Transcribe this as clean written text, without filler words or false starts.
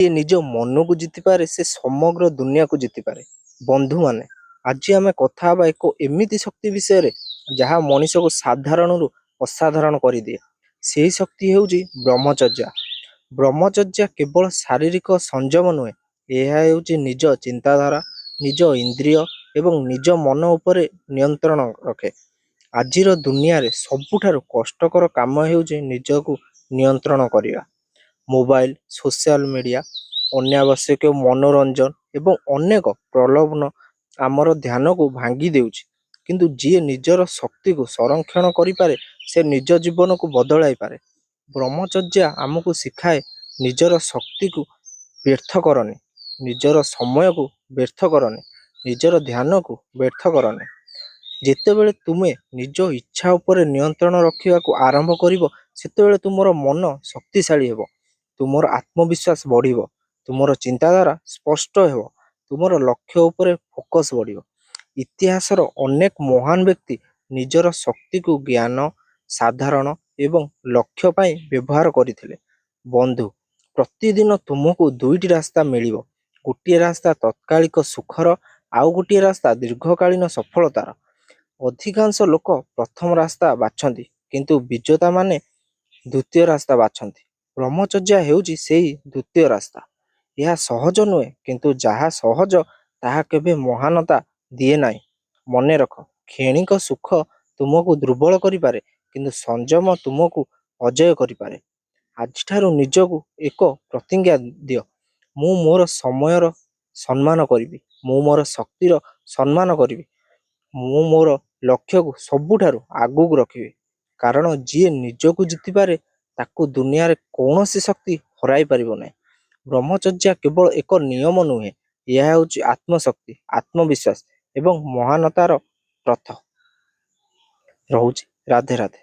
ଯିଏ ନିଜ ମନକୁ ଜିତିପାରେ ସେ ସମଗ୍ର ଦୁନିଆକୁ ଜିତିପାରେ। ବନ୍ଧୁମାନେ, ଆଜି ଆମେ କଥା ହେବା ଏକ ଏମିତି ଶକ୍ତି ବିଷୟରେ ଯାହା ମଣିଷକୁ ସାଧାରଣରୁ ଅସାଧାରଣ କରିଦିଏ। ସେହି ଶକ୍ତି ହେଉଛି ବ୍ରହ୍ମଚର୍ଯ୍ୟ। ବ୍ରହ୍ମଚର୍ଯ୍ୟ କେବଳ ଶାରୀରିକ ସଂଯମ ନୁହେଁ, ଏହା ହେଉଛି ନିଜ ଚିନ୍ତାଧାରା, ନିଜ ଇନ୍ଦ୍ରିୟ ଏବଂ ନିଜ ମନ ଉପରେ ନିୟନ୍ତ୍ରଣ ରଖେ। ଆଜିର ଦୁନିଆରେ ସବୁଠାରୁ କଷ୍ଟକର କାମ ହେଉଛି ନିଜକୁ ନିୟନ୍ତ୍ରଣ କରିବା। ମୋବାଇଲ, ସୋସିଆଲ ମିଡ଼ିଆ, ଅନାବଶ୍ୟକ ମନୋରଞ୍ଜନ ଏବଂ ଅନେକ ପ୍ରଲୋଭନ ଆମର ଧ୍ୟାନକୁ ଭାଙ୍ଗି ଦେଉଛି। କିନ୍ତୁ ଯିଏ ନିଜର ଶକ୍ତିକୁ ସଂରକ୍ଷଣ କରିପାରେ ସେ ନିଜ ଜୀବନକୁ ବଦଳାଇ ପାରେ। ବ୍ରହ୍ମଚର୍ଯ୍ୟ ଆମକୁ ଶିଖାଏ ନିଜର ଶକ୍ତିକୁ ବ୍ୟର୍ଥ କରନି, ନିଜର ସମୟକୁ ବ୍ୟର୍ଥ କରନି, ନିଜର ଧ୍ୟାନକୁ ବ୍ୟର୍ଥ କରନି। ଯେତେବେଳେ ତୁମେ ନିଜ ଇଚ୍ଛା ଉପରେ ନିୟନ୍ତ୍ରଣ ରଖିବାକୁ ଆରମ୍ଭ କରିବ ସେତେବେଳେ ତୁମର ମନ ଶକ୍ତିଶାଳୀ ହେବ, ତୁମର ଆତ୍ମବିଶ୍ୱାସ ବଢ଼ିବ, ତୁମର ଚିନ୍ତାଧାରା ସ୍ପଷ୍ଟ ହେବ, ତୁମର ଲକ୍ଷ୍ୟ ଉପରେ ଫୋକସ୍ ବଢ଼ିବ। ଇତିହାସର ଅନେକ ମହାନ ବ୍ୟକ୍ତି ନିଜର ଶକ୍ତିକୁ ଜ୍ଞାନ, ସାଧାରଣ ଏବଂ ଲକ୍ଷ୍ୟ ପାଇଁ ବ୍ୟବହାର କରିଥିଲେ। ବନ୍ଧୁ, ପ୍ରତିଦିନ ତୁମକୁ ଦୁଇଟି ରାସ୍ତା ମିଳିବ। ଗୋଟିଏ ରାସ୍ତା ତତ୍କାଳିକ ସୁଖର, ଆଉ ଗୋଟିଏ ରାସ୍ତା ଦୀର୍ଘକାଳୀନ ସଫଳତାର। ଅଧିକାଂଶ ଲୋକ ପ୍ରଥମ ରାସ୍ତା ବାଛନ୍ତି, କିନ୍ତୁ ବିଜେତାମାନେ ଦ୍ୱିତୀୟ ରାସ୍ତା ବାଛନ୍ତି। ବ୍ରହ୍ମଚର୍ଯ୍ୟ ହେଉଛି ସେହି ଦ୍ୱିତୀୟ ରାସ୍ତା। ଏହା ସହଜ ନୁହେଁ, କିନ୍ତୁ ଯାହା ସହଜ ତାହା କେବେ ମହାନତା ଦିଏ ନାହିଁ। ମନେ ରଖ, କ୍ଷଣିକ ସୁଖ ତୁମକୁ ଦୁର୍ବଳ କରିପାରେ, କିନ୍ତୁ ସଂଯମ ତୁମକୁ ଅଜୟ କରିପାରେ। ଆଜିଠାରୁ ନିଜକୁ ଏକ ପ୍ରତିଜ୍ଞା ଦିଅ, ମୁଁ ମୋର ସମୟର ସମ୍ମାନ କରିବି, ମୁଁ ମୋର ଶକ୍ତିର ସମ୍ମାନ କରିବି, ମୁଁ ମୋର ଲକ୍ଷ୍ୟକୁ ସବୁଠାରୁ ଆଗକୁ ରଖିବି। କାରଣ ଯିଏ ନିଜକୁ ଜିତିପାରେ ତାକୁ ଦୁନିଆରେ କୌଣସି ଶକ୍ତି ହରାଇ ପାରିବ ନାହିଁ। ବ୍ରହ୍ମଚର୍ଯ୍ୟ କେବଳ ଏକ ନିୟମ ନୁହେଁ, ଏହା ହେଉଛି ଆତ୍ମଶକ୍ତି, ଆତ୍ମବିଶ୍ୱାସ ଏବଂ ମହାନତାର ପଥ। ରହୁଛି। ରାଧେ ରାଧେ।